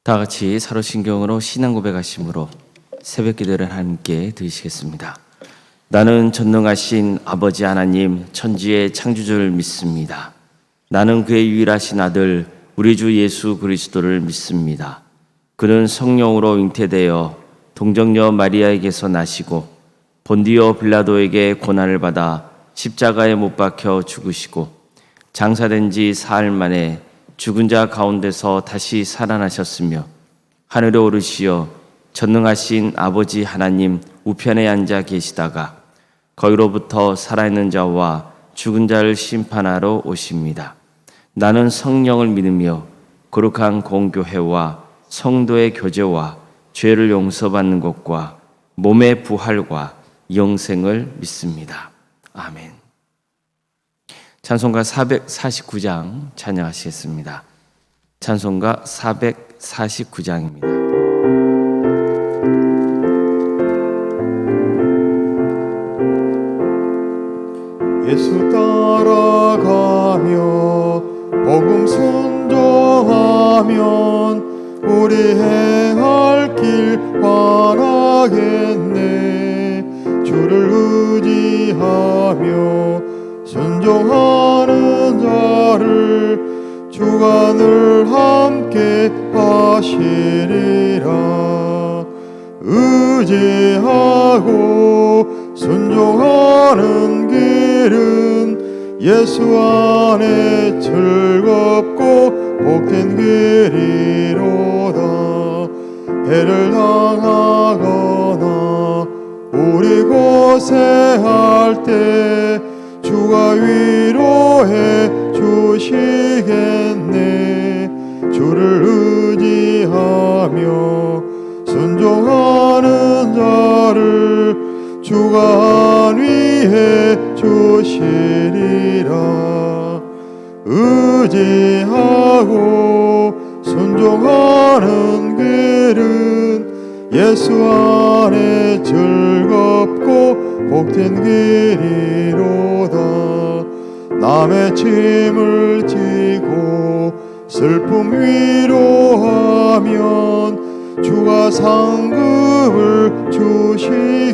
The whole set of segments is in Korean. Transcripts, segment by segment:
다 같이 사로신경으로 신앙 고백하심으로 새벽 기도를 함께 드리시겠습니다. 나는 전능하신 아버지 하나님 천지의 창조주를 믿습니다. 나는 그의 유일하신 아들 우리 주 예수 그리스도를 믿습니다. 그는 성령으로 잉태되어 동정녀 마리아에게서 나시고 본디오 빌라도에게 고난을 받아 십자가에 못 박혀 죽으시고 장사된 지 사흘 만에 죽은 자 가운데서 다시 살아나셨으며 하늘에 오르시어 전능하신 아버지 하나님 우편에 앉아 계시다가 거기로부터 살아있는 자와 죽은 자를 심판하러 오십니다. 나는 성령을 믿으며 거룩한 공교회와 성도의 교제와 죄를 용서받는 것과 몸의 부활과 영생을 믿습니다. 아멘. 찬송가 449장 찬양하시겠습니다. 찬송가 449장입니다. 예수 따라가며 복음 순종하면 우리 행할 길 환하겠네. 주를 의지하며 순종하는 자를 주가 늘 함께 하시리라. 의지하고 순종하는 길은 예수 안에 즐겁고 복된 길이로다. 해를 당하거나 우리 고생할 때 주가 위로해 주시겠네. 주를 의지하며 순종하는 자를 주가 안위해 주시리라. 의지하고 순종하는 길은 예수 안에 즐겁고 복된 길이로다. 남의 짐을 지고 슬픔 위로하면 주가 상급을 주시겠네.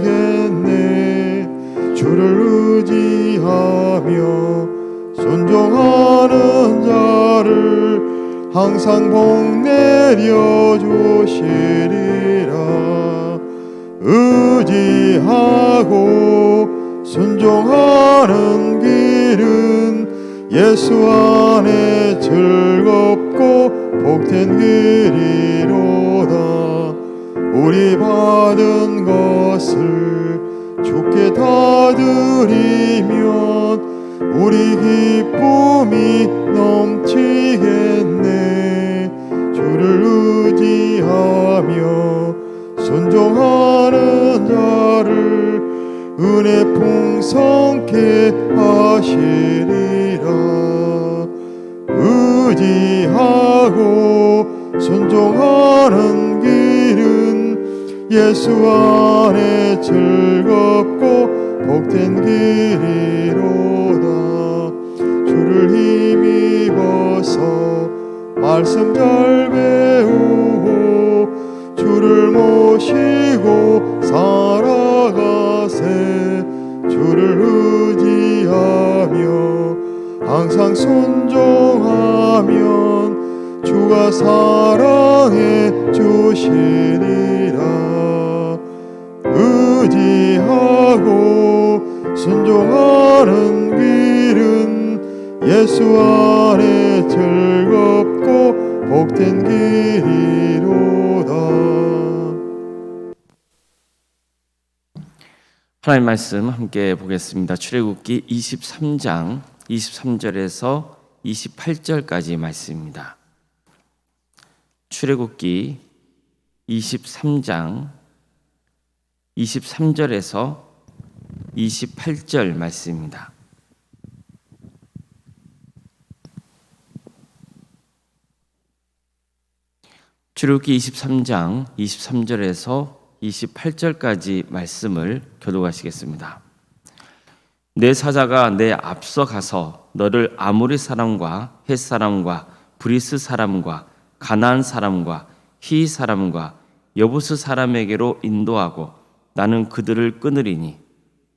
주를 의지하며 순종하는 자를 항상 복 내려 주시리라. 의지하고 순종하는 길은 예수 안에 즐겁고 복된 길이로다. 우리 받은 것을 주께 다 드리면 우리 기쁨이 넘치겠네. 주를 의지하며 순종하는 자를 은혜 풍성케 하시리라. 의지하고 순종하는 길은 예수 안에 즐겁고 복된 길이로다. 주를 힘입어서 말씀 잘 배우고 주를 모시고 살아가세. 주를 의지하며 항상 순종하면 주가 사랑해 주시리라. 의지하고 순종하는 길은 예수 안에 즐겁고 복된 길이로다. 하나님 말씀 함께 보겠습니다. 출애굽기 23장 23절에서 28절까지 말씀입니다. 출애굽기 23장 23절에서 28절 말씀입니다. 출애굽기 23장 23절에서 28절까지 말씀을 교독하시겠습니다. 내 사자가 내 앞서 가서 너를 아모리 사람과 헷 사람과 브리스 사람과 가나안 사람과 히 사람과 여부스 사람에게로 인도하고 나는 그들을 끊으리니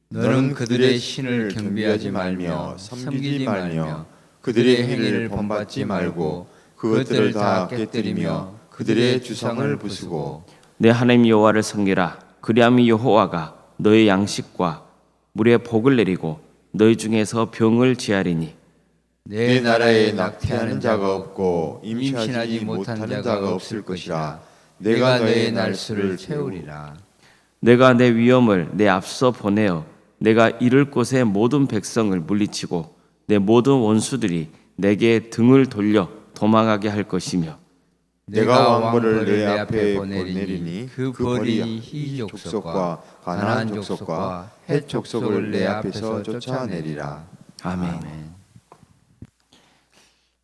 너는 그들의 신을 경배하지 말며 섬기지 말며 그들의 행위를 본받지 말고 그것들을 다 깨뜨리며 그들의 주상을 부수고 내 하나님 여호와를 섬기라. 그리하면 여호와가 너의 양식과 물에 복을 내리고 너희 중에서 병을 지하리니 내 나라에 낙태하는 자가 없고 임신하지 못한 자가 없을 것이라. 내가 너의 날수를 채우리라. 내가 내 위엄을 내 앞서 보내어 내가 이를 곳의 모든 백성을 물리치고 내 모든 원수들이 내게 등을 돌려 도망하게 할 것이며 내가 왕벌을 내 앞에 보내리니 그 벌이 히 족속과 가나안 족속과 헷 족속을 내 앞에서 쫓아내리라. 아멘.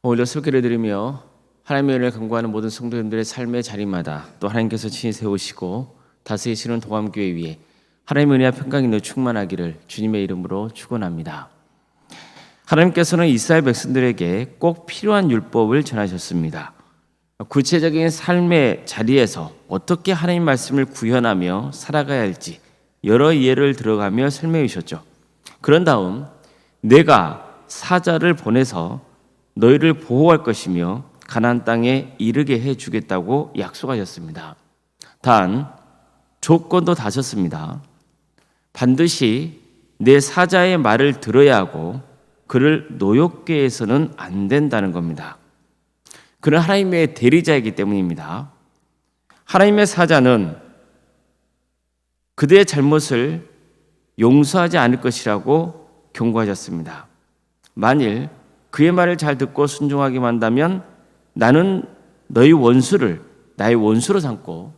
오늘 설교를 드리며 하나님의 은혜를 간구하는 모든 성도님들의 삶의 자리마다 또 하나님께서 친히 세우시고 다스리시는 동암교회 위에 하나님의 은혜와 평강이 늘 충만하기를 주님의 이름으로 축원합니다. 하나님께서는 이스라엘 백성들에게 꼭 필요한 율법을 전하셨습니다. 구체적인 삶의 자리에서 어떻게 하나님 말씀을 구현하며 살아가야 할지 여러 예를 들어가며 설명해 주셨죠. 그런 다음 내가 사자를 보내서 너희를 보호할 것이며 가나안 땅에 이르게 해주겠다고 약속하셨습니다. 단 조건도 다셨습니다. 반드시 내 사자의 말을 들어야 하고 그를 노엽게 해서는 안 된다는 겁니다. 그는 하나님의 대리자이기 때문입니다. 하나님의 사자는 그들의 잘못을 용서하지 않을 것이라고 경고하셨습니다. 만일 그의 말을 잘 듣고 순종하기만 한다면 나는 너희 원수를 나의 원수로 삼고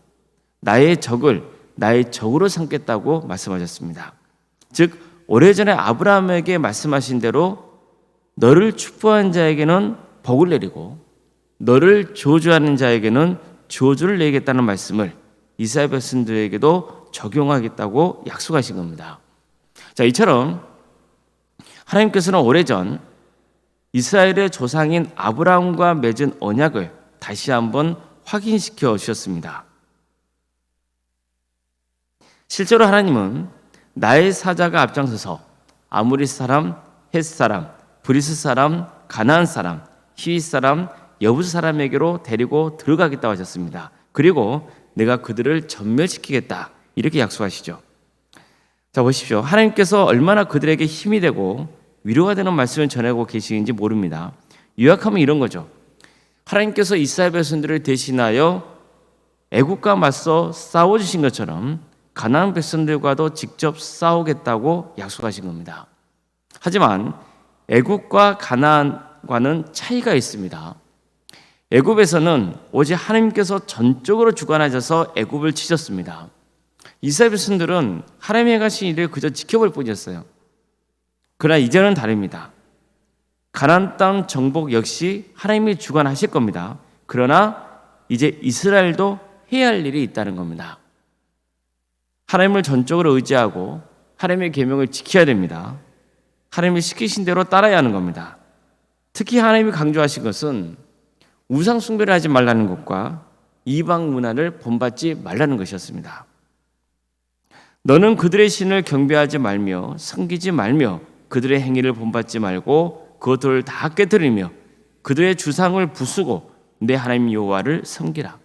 나의 적을 나의 적으로 삼겠다고 말씀하셨습니다. 즉 오래전에 아브라함에게 말씀하신 대로 너를 축복한 자에게는 복을 내리고 너를 저주하는 자에게는 저주를 내리겠다는 말씀을 이스라엘 백성들에게도 적용하겠다고 약속하신 겁니다. 자, 이처럼 하나님께서는 오래전 이스라엘의 조상인 아브라함과 맺은 언약을 다시 한번 확인시켜 주셨습니다. 실제로 하나님은 나의 사자가 앞장서서 아모리 사람, 헷 사람, 브리스 사람, 가나안 사람, 히윗 사람, 여부스 사람에게로 데리고 들어가겠다고 하셨습니다. 그리고 내가 그들을 전멸시키겠다 이렇게 약속하시죠. 자, 보십시오. 하나님께서 얼마나 그들에게 힘이 되고 위로가 되는 말씀을 전하고 계시는지 모릅니다. 요약하면 이런 거죠. 하나님께서 이스라엘 백성들을 대신하여 애국과 맞서 싸워주신 것처럼 가나안 백성들과도 직접 싸우겠다고 약속하신 겁니다. 하지만 애국과 가나안과는 차이가 있습니다. 애굽에서는 오직 하나님께서 전적으로 주관하셔서 애굽을 치셨습니다. 이스라엘 백성들은 하나님이 하신 일을 그저 지켜볼 뿐이었어요. 그러나 이제는 다릅니다. 가나안 땅 정복 역시 하나님이 주관하실 겁니다. 그러나 이제 이스라엘도 해야 할 일이 있다는 겁니다. 하나님을 전적으로 의지하고 하나님의 계명을 지켜야 됩니다. 하나님이 시키신 대로 따라야 하는 겁니다. 특히 하나님이 강조하신 것은 우상 숭배를 하지 말라는 것과 이방 문화를 본받지 말라는 것이었습니다. 너는 그들의 신을 경배하지 말며 섬기지 말며 그들의 행위를 본받지 말고 그것들을 다 깨뜨리며 그들의 주상을 부수고 내 하나님 여호와를 섬기라.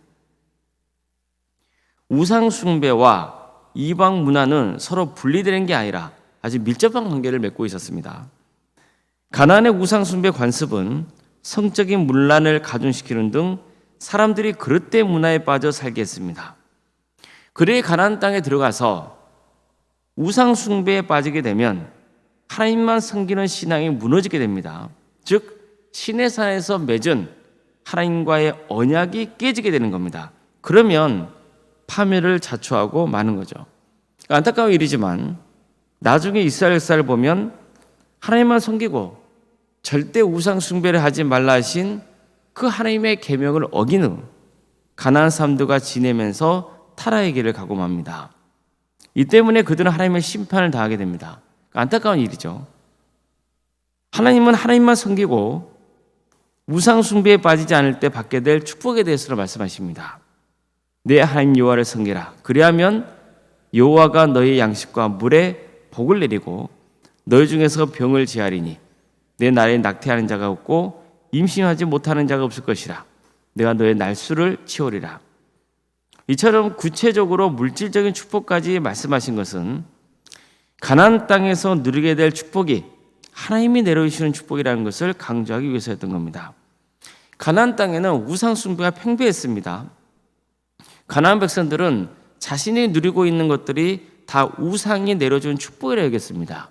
우상 숭배와 이방 문화는 서로 분리되는 게 아니라 아주 밀접한 관계를 맺고 있었습니다. 가나안의 우상 숭배 관습은 성적인 문란을 가중시키는 등 사람들이 그릇된 문화에 빠져 살게 했습니다. 그래 가나안 땅에 들어가서 우상 숭배에 빠지게 되면 하나님만 섬기는 신앙이 무너지게 됩니다. 즉 신의 산에서 맺은 하나님과의 언약이 깨지게 되는 겁니다. 그러면 파멸을 자초하고 마는 거죠. 안타까운 일이지만 나중에 이스라엘 역사를 보면 하나님만 섬기고 절대 우상 숭배를 하지 말라 하신 그 하나님의 계명을 어기는 가나안 사람들과 지내면서 타락의 길을 가고 맙니다. 이 때문에 그들은 하나님의 심판을 당하게 됩니다. 안타까운 일이죠. 하나님은 하나님만 섬기고 우상 숭배에 빠지지 않을 때 받게 될 축복에 대해서 말씀하십니다. 내 하나님 여호와를 섬기라. 그리하면 여호와가 너희 양식과 물에 복을 내리고 너희 중에서 병을 제하리니 내 날에 낙태하는 자가 없고 임신하지 못하는 자가 없을 것이라. 내가 너의 날수를 치우리라. 이처럼 구체적으로 물질적인 축복까지 말씀하신 것은 가나안 땅에서 누리게 될 축복이 하나님이 내려주시는 축복이라는 것을 강조하기 위해서였던 겁니다. 가나안 땅에는 우상 숭배가 팽배했습니다. 가나안 백성들은 자신이 누리고 있는 것들이 다 우상이 내려준 축복이라 여겼습니다.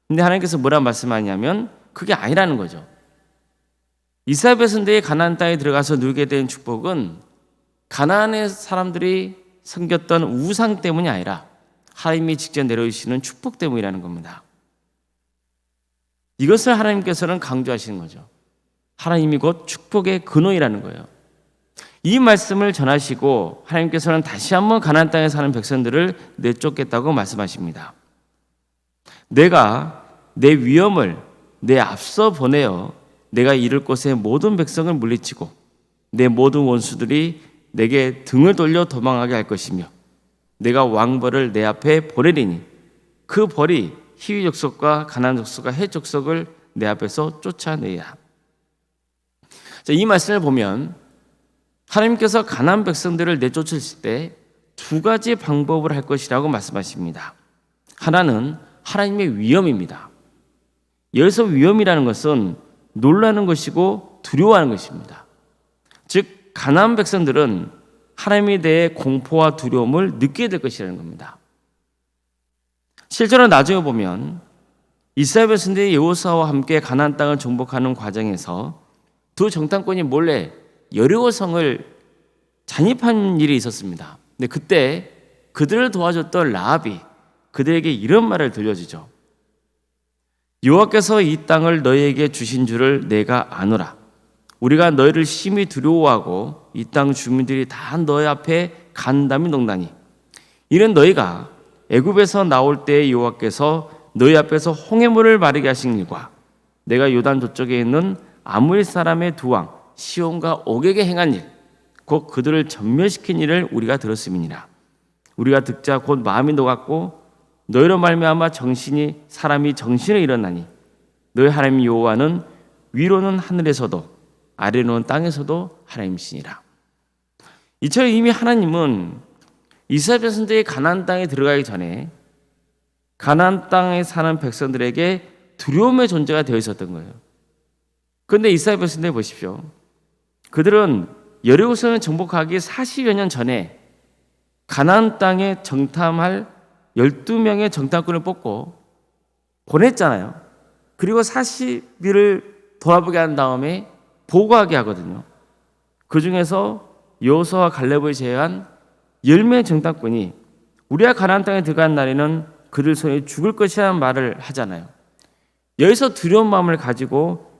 근데 하나님께서 뭐라 말씀하냐면 그게 아니라는 거죠. 이스라엘 백성들이 가나안 땅에 들어가서 누리게 된 축복은 가나안의 사람들이 섬겼던 우상 때문이 아니라 하나님이 직접 내려주시는 축복 때문이라는 겁니다. 이것을 하나님께서는 강조하시는 거죠. 하나님이 곧 축복의 근원이라는 거예요. 이 말씀을 전하시고 하나님께서는 다시 한번 가나안 땅에 사는 백성들을 내쫓겠다고 말씀하십니다. 내가 내 위엄을 내 앞서 보내어 내가 이를 곳의 모든 백성을 물리치고 내 모든 원수들이 내게 등을 돌려 도망하게 할 것이며 내가 왕벌을 내 앞에 보내리니 그 벌이 히위 족속과 가나안 족속과 헷 족속을 내 앞에서 쫓아내야. 이 말씀을 보면 하나님께서 가나안 백성들을 내쫓으실 때 두 가지 방법을 할 것이라고 말씀하십니다. 하나는 하나님의 위엄입니다. 여기서 위엄이라는 것은 놀라는 것이고 두려워하는 것입니다. 즉 가나안 백성들은 하나님에 대해 공포와 두려움을 느끼게 될 것이라는 겁니다. 실제로 나중에 보면 이스라엘 백성들이 여호수아와 함께 가나안 땅을 정복하는 과정에서 두 정탐꾼이 몰래 여리고성을 잔입한 일이 있었습니다. 근데 그때 그들을 도와줬던 라합이 그들에게 이런 말을 들려주죠. 여호와께서 이 땅을 너희에게 주신 줄을 내가 아노라. 우리가 너희를 심히 두려워하고 이 땅 주민들이 다 너희 앞에 간담이 농다니. 이는 너희가 애굽에서 나올 때에 여호와께서 너희 앞에서 홍해물을 마르게 하신 일과 내가 요단 저쪽에 있는 아모리 사람의 두 왕 시온과 옥에게 행한 일, 곧 그들을 전멸시킨 일을 우리가 들었음이니라. 우리가 듣자 곧 마음이 녹았고 너희로 말미암아 사람이 정신을 잃었나니 너희 하나님 여호와는 위로는 하늘에서도 아래로는 땅에서도 하나님이시니라. 이처럼 이미 하나님은 이스라엘 백성들이 가나안 땅에 들어가기 전에 가나안 땅에 사는 백성들에게 두려움의 존재가 되어 있었던 거예요. 그런데 이스라엘 백성들 보십시오. 그들은 여리고성을 정복하기 40여 년 전에 가나안 땅에 정탐할 12명의 정탐꾼을 뽑고 보냈잖아요. 그리고 40일을 돌아보게 한 다음에 보고하게 하거든요. 그 중에서 여호수아와 갈렙을 제외한 10명의 정탐꾼이 우리가 가나안 땅에 들어간 날에는 그들 손에 죽을 것이라는 말을 하잖아요. 여기서 두려운 마음을 가지고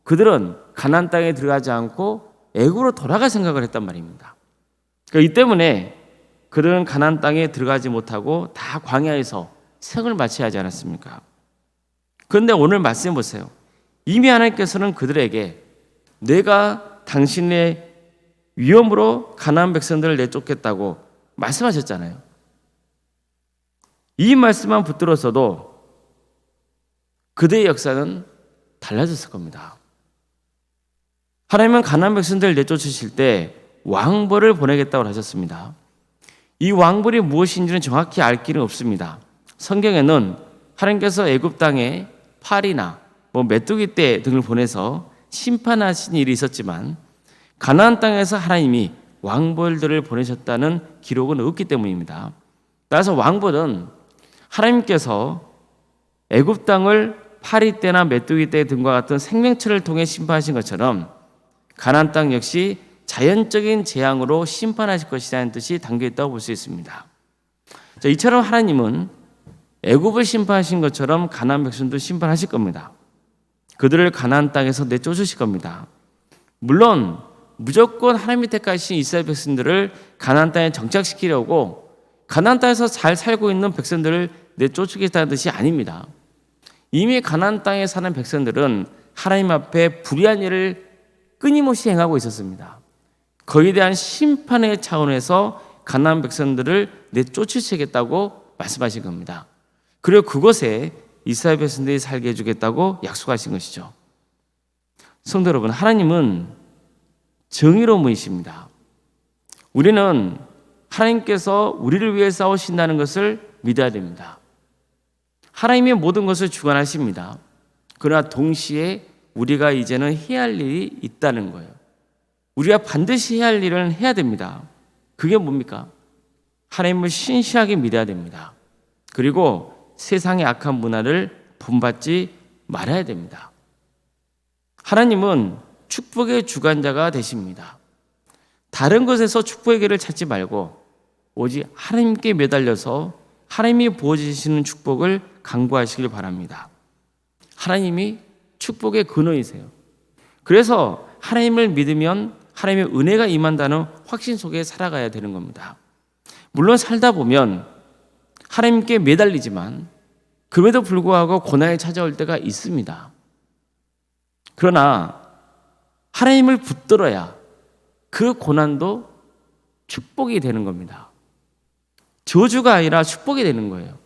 그들은 가나안 땅에 들어가지 않고 애굽으로 돌아갈 생각을 했단 말입니다. 그러니까 이 때문에 그들은 가나안 땅에 들어가지 못하고 다 광야에서 생을 마쳐야 하지 않았습니까? 그런데 오늘 말씀 보세요. 이미 하나님께서는 그들에게 내가 당신의 위엄으로 가나안 백성들을 내쫓겠다고 말씀하셨잖아요. 이 말씀만 붙들었어도 그들의 역사는 달라졌을 겁니다. 하나님은 가나안 백성들을 내쫓으실 때 왕벌을 보내겠다고 하셨습니다. 이 왕벌이 무엇인지는 정확히 알 길은 없습니다. 성경에는 하나님께서 애굽 땅에 파리나 메뚜기 떼 등을 보내서 심판하신 일이 있었지만 가나안 땅에서 하나님이 왕벌들을 보내셨다는 기록은 없기 때문입니다. 따라서 왕벌은 하나님께서 애굽 땅을 파리 떼나 메뚜기 떼 등과 같은 생명체를 통해 심판하신 것처럼 가나안 땅 역시 자연적인 재앙으로 심판하실 것이라는 뜻이 담겨 있다고 볼 수 있습니다. 이처럼 하나님은 애굽을 심판하신 것처럼 가나안 백성도 심판하실 겁니다. 그들을 가나안 땅에서 내쫓으실 겁니다. 물론 무조건 하나님이 택하신 이스라엘 백성들을 가나안 땅에 정착시키려고 가나안 땅에서 잘 살고 있는 백성들을 내쫓으겠다는 뜻이 아닙니다. 이미 가나안 땅에 사는 백성들은 하나님 앞에 불의한 일을 끊임없이 행하고 있었습니다. 거기에 대한 심판의 차원에서 가나안 백성들을 내쫓으시겠다고 말씀하신 겁니다. 그리고 그곳에 이스라엘 백성들이 살게 해주겠다고 약속하신 것이죠. 성도 여러분, 하나님은 정의로운 분이십니다. 우리는 하나님께서 우리를 위해 싸우신다는 것을 믿어야 됩니다. 하나님의 모든 것을 주관하십니다. 그러나 동시에 우리가 이제는 해야 할 일이 있다는 거예요. 우리가 반드시 해야 할 일은 해야 됩니다. 그게 뭡니까? 하나님을 신실하게 믿어야 됩니다. 그리고 세상의 악한 문화를 본받지 말아야 됩니다. 하나님은 축복의 주관자가 되십니다. 다른 것에서 축복의 길을 찾지 말고 오직 하나님께 매달려서 하나님이 부어주시는 축복을 간구하시길 바랍니다. 하나님이 축복의 근원이세요. 그래서 하나님을 믿으면 하나님의 은혜가 임한다는 확신 속에 살아가야 되는 겁니다. 물론 살다 보면 하나님께 매달리지만 그럼에도 불구하고 고난이 찾아올 때가 있습니다. 그러나 하나님을 붙들어야 그 고난도 축복이 되는 겁니다. 저주가 아니라 축복이 되는 거예요.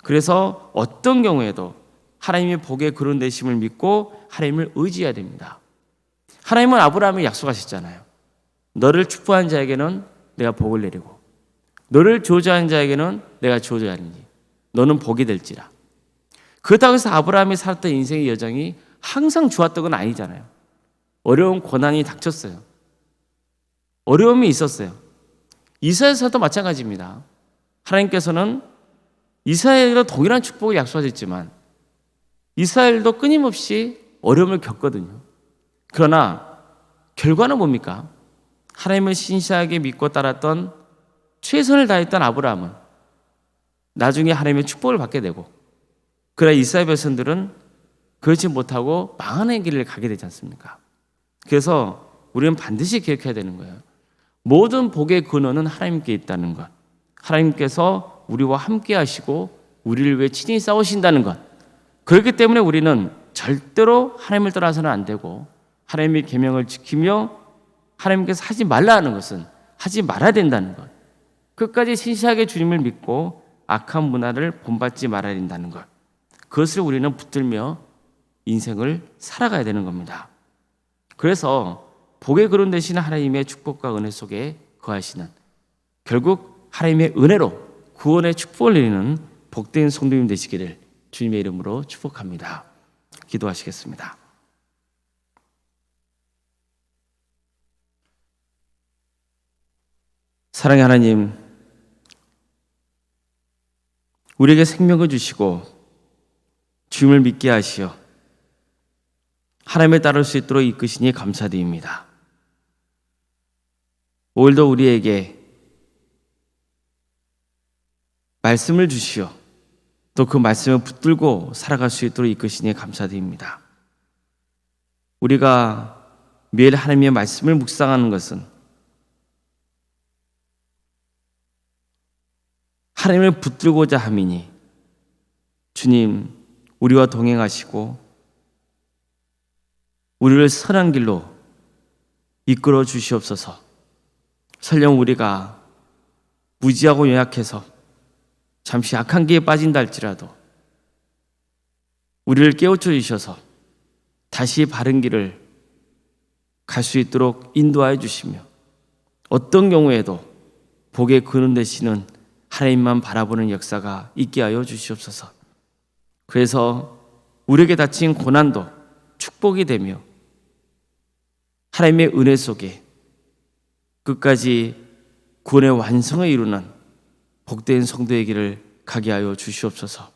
그래서 어떤 경우에도 하나님의 복의 그런 되심을 믿고 하나님을 의지해야 됩니다. 하나님은 아브라함을 약속하셨잖아요. 너를 축복한 자에게는 내가 복을 내리고 너를 저주한 자에게는 내가 저주하리니 너는 복이 될지라. 그렇다고 해서 아브라함이 살았던 인생의 여정이 항상 좋았던 건 아니잖아요. 어려운 고난이 닥쳤어요. 어려움이 있었어요. 이스라엘에서도 마찬가지입니다. 하나님께서는 이스라엘에도 동일한 축복을 약속하셨지만 이스라엘도 끊임없이 어려움을 겪거든요. 그러나 결과는 뭡니까? 하나님을 신실하게 믿고 따랐던 최선을 다했던 아브라함은 나중에 하나님의 축복을 받게 되고, 그러나 이스라엘 백성들은 그렇지 못하고 망하는 길을 가게 되지 않습니까? 그래서 우리는 반드시 기억해야 되는 거예요. 모든 복의 근원은 하나님께 있다는 것, 하나님께서 우리와 함께 하시고 우리를 위해 친히 싸우신다는 것. 그렇기 때문에 우리는 절대로 하나님을 떠나서는 안 되고 하나님의 계명을 지키며 하나님께서 하지 말라 하는 것은 하지 말아야 된다는 것, 끝까지 신실하게 주님을 믿고 악한 문화를 본받지 말아야 된다는 것, 그것을 우리는 붙들며 인생을 살아가야 되는 겁니다. 그래서 복의 그런 대신 하나님의 축복과 은혜 속에 거하시는, 결국 하나님의 은혜로 구원의 축복을 누리는 복된 성도님 되시기를 주님의 이름으로 축복합니다. 기도하시겠습니다. 사랑의 하나님, 우리에게 생명을 주시고 주님을 믿게 하시어 하나님을 따를 수 있도록 이끄시니 감사드립니다. 오늘도 우리에게 말씀을 주시어 또 그 말씀을 붙들고 살아갈 수 있도록 이끄시니 감사드립니다. 우리가 매일 하나님의 말씀을 묵상하는 것은 하나님을 붙들고자 함이니 주님, 우리와 동행하시고 우리를 선한 길로 이끌어 주시옵소서. 설령 우리가 무지하고 연약해서 잠시 악한 길에 빠진다 할지라도 우리를 깨우쳐 주셔서 다시 바른 길을 갈 수 있도록 인도하여 주시며, 어떤 경우에도 복의 근원 되시는 하나님만 바라보는 역사가 있게 하여 주시옵소서. 그래서 우리에게 닥친 고난도 축복이 되며 하나님의 은혜 속에 끝까지 구원의 완성을 이루는 복된 성도의 길을 가게 하여 주시옵소서.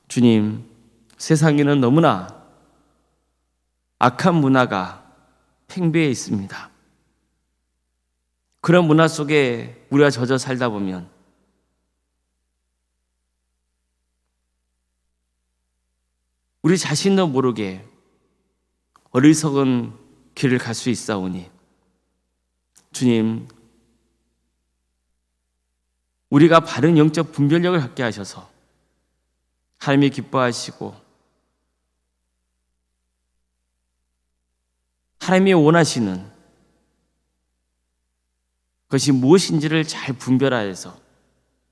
주님, 세상에는 너무나 악한 문화가 팽배해 있습니다. 그런 문화 속에 우리가 젖어 살다 보면 우리 자신도 모르게 어리석은 길을 갈 수 있사오니 주님, 우리가 바른 영적 분별력을 갖게 하셔서 하나님이 기뻐하시고 하나님이 원하시는 그것이 무엇인지를 잘 분별하여서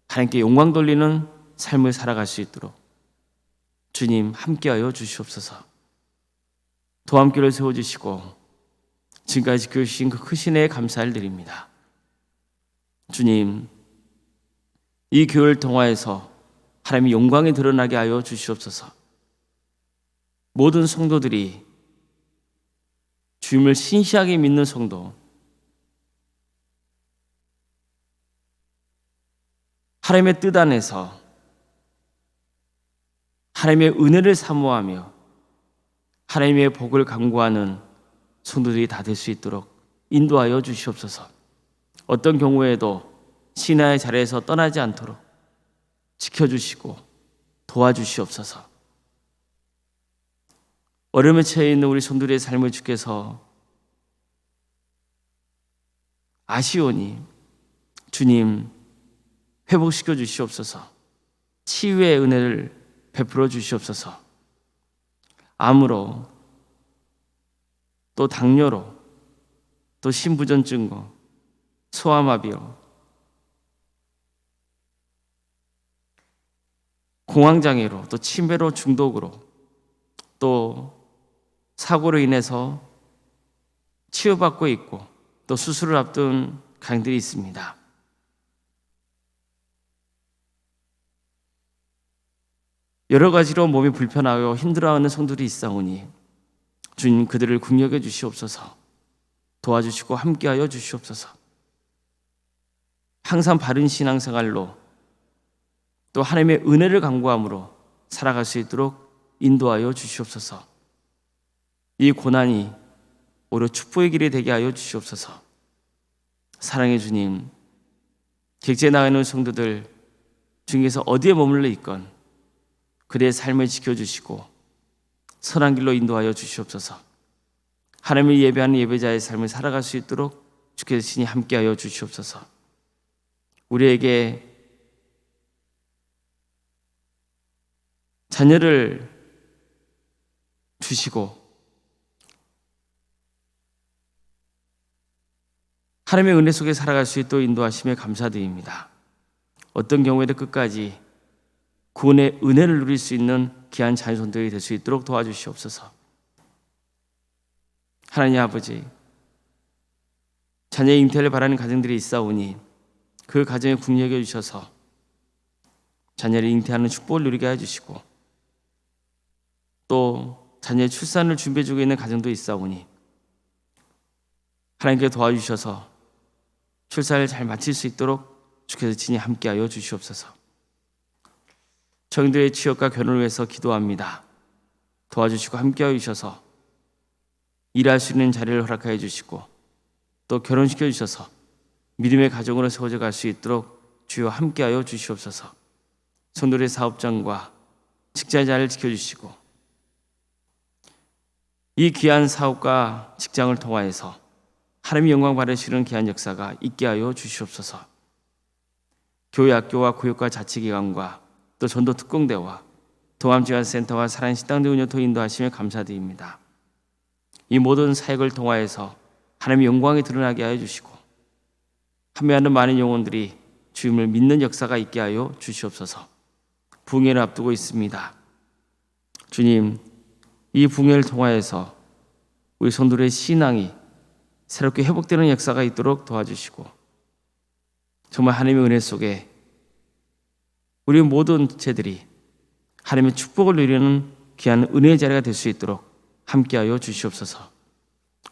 하나님께 영광 돌리는 삶을 살아갈 수 있도록 주님 함께하여 주시옵소서. 도함교를 세워주시고 지금까지 지켜주신 그 크신 은혜에 감사를 드립니다. 주님, 이 교회를 통하여서 하나님의 영광이 드러나게 하여 주시옵소서. 모든 성도들이 주님을 신실하게 믿는 성도, 하나님의 뜻 안에서 하나님의 은혜를 사모하며 하나님의 복을 간구하는 성도들이 다 될 수 있도록 인도하여 주시옵소서. 어떤 경우에도 신앙의 자리에서 떠나지 않도록 지켜주시고 도와주시옵소서. 어려움에 처해 있는 우리 성도들의 삶을 주께서 아시오니 주님 회복시켜 주시옵소서. 치유의 은혜를 베풀어 주시옵소서. 암으로 또 당뇨로 또 심부전증으로 소아마비로 공황장애로 또 치매로 중독으로 또 사고로 인해서 치유받고 있고 또 수술을 앞둔 가정들이 있습니다. 여러 가지로 몸이 불편하고 힘들어하는 성도들이 있사오니 주님 그들을 긍휼해 주시옵소서. 도와주시고 함께하여 주시옵소서. 항상 바른 신앙생활로 또 하나님의 은혜를 간구함으로 살아갈 수 있도록 인도하여 주시옵소서. 이 고난이 오히려 축복의 길이 되게 하여 주시옵소서. 사랑의 주님, 객지에 나가 있는 성도들 중에서 어디에 머물러 있건 그들의 삶을 지켜주시고 선한 길로 인도하여 주시옵소서. 하나님을 예배하는 예배자의 삶을 살아갈 수 있도록 주께서 친히 함께하여 주시옵소서. 우리에게 자녀를 주시고 하나님의 은혜 속에 살아갈 수 있도록 인도하심에 감사드립니다. 어떤 경우에도 끝까지 구원의 은혜를 누릴 수 있는 귀한 자녀손들이 될 수 있도록 도와주시옵소서. 하나님 아버지, 자녀의 잉태를 바라는 가정들이 있사오니 그 가정에 긍휼히 주셔서 자녀를 잉태하는 축복을 누리게 해주시고 또 자녀의 출산을 준비해주고 있는 가정도 있사오니 하나님께 도와주셔서 출산을 잘 마칠 수 있도록 주께서 친히 함께하여 주시옵소서. 저희들의 취업과 결혼을 위해서 기도합니다. 도와주시고 함께하여 주셔서 일할 수 있는 자리를 허락하여 주시고 또 결혼시켜 주셔서 믿음의 가정으로 세워져 갈 수 있도록 주여 함께하여 주시옵소서. 성도들의 사업장과 직장자를 지켜주시고 이 귀한 사업과 직장을 통하여서 하나님의 영광 받으시는 귀한 역사가 있게 하여 주시옵소서. 교회 학교와 구역과 자치기관과 또 전도 특공대와 동암지원센터와 사랑의 식당대 운영토 인도하시며 감사드립니다. 이 모든 사역을 통하여서 하나님의 영광이 드러나게 하여 주시고 판매하는 많은 영혼들이 주님을 믿는 역사가 있게 하여 주시옵소서. 붕괴를 앞두고 있습니다. 주님, 이 붕괴를 통하여서 우리 성도들의 신앙이 새롭게 회복되는 역사가 있도록 도와주시고 정말 하나님의 은혜 속에 우리 모든 죄들이 하나님의 축복을 누리는 귀한 은혜의 자리가 될 수 있도록 함께하여 주시옵소서.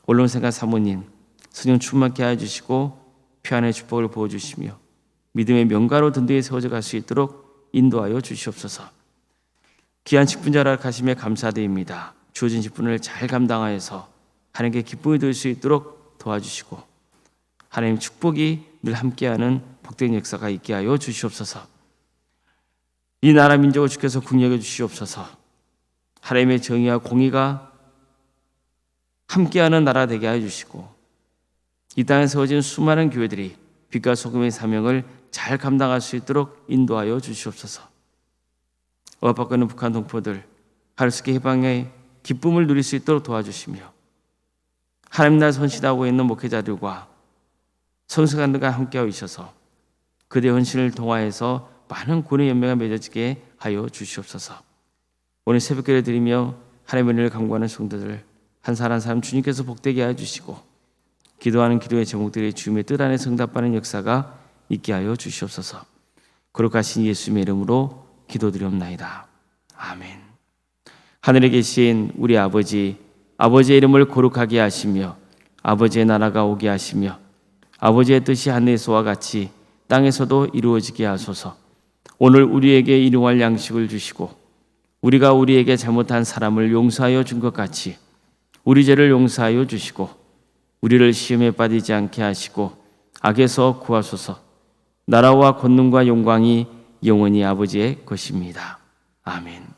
언론생활 사모님 성령 충만케 하여 주시고 평안의 축복을 부어주시며 믿음의 명가로 든든히 세워져 갈 수 있도록 인도하여 주시옵소서. 귀한 직분자라 하심에 감사드립니다. 주어진 직분을 잘 감당하여서 하나님께 기쁨이 될 수 있도록 도와주시고 하나님 축복이 늘 함께하는 복된 역사가 있게 하여 주시옵소서. 이 나라 민족을 주께서 긍휼해 주시옵소서. 하나님의 정의와 공의가 함께하는 나라 되게 하여 주시고 이 땅에 세워진 수많은 교회들이 빛과 소금의 사명을 잘 감당할 수 있도록 인도하여 주시옵소서. 억압받고 있는 북한 동포들 하루스케 해방의 기쁨을 누릴 수 있도록 도와주시며 하나님 나라 선시하고 있는 목회자들과 성서관들과 함께하고 있어서 그대 헌신을 통하여서 많은 군의 연맹가 맺어지게 하여 주시옵소서. 오늘 새벽기를 드리며 하나님의 은혜를 간구하는 성도들 한 사람 한 사람 주님께서 복되게 하여 주시고 기도하는 기도의 제목들이 주님의 뜻 안에 응답받는 역사가 있게 하여 주시옵소서. 거룩하신 예수님의 이름으로 기도드리옵나이다. 아멘. 하늘에 계신 우리 아버지, 아버지의 이름을 거룩하게 하시며 아버지의 나라가 오게 하시며 아버지의 뜻이 하늘에서와 같이 땅에서도 이루어지게 하소서. 오늘 우리에게 일용할 양식을 주시고 우리가 우리에게 잘못한 사람을 용서하여 준 것 같이 우리 죄를 용서하여 주시고 우리를 시험에 빠지지 않게 하시고 악에서 구하소서. 나라와 권능과 영광이 영원히 아버지의 것입니다. 아멘.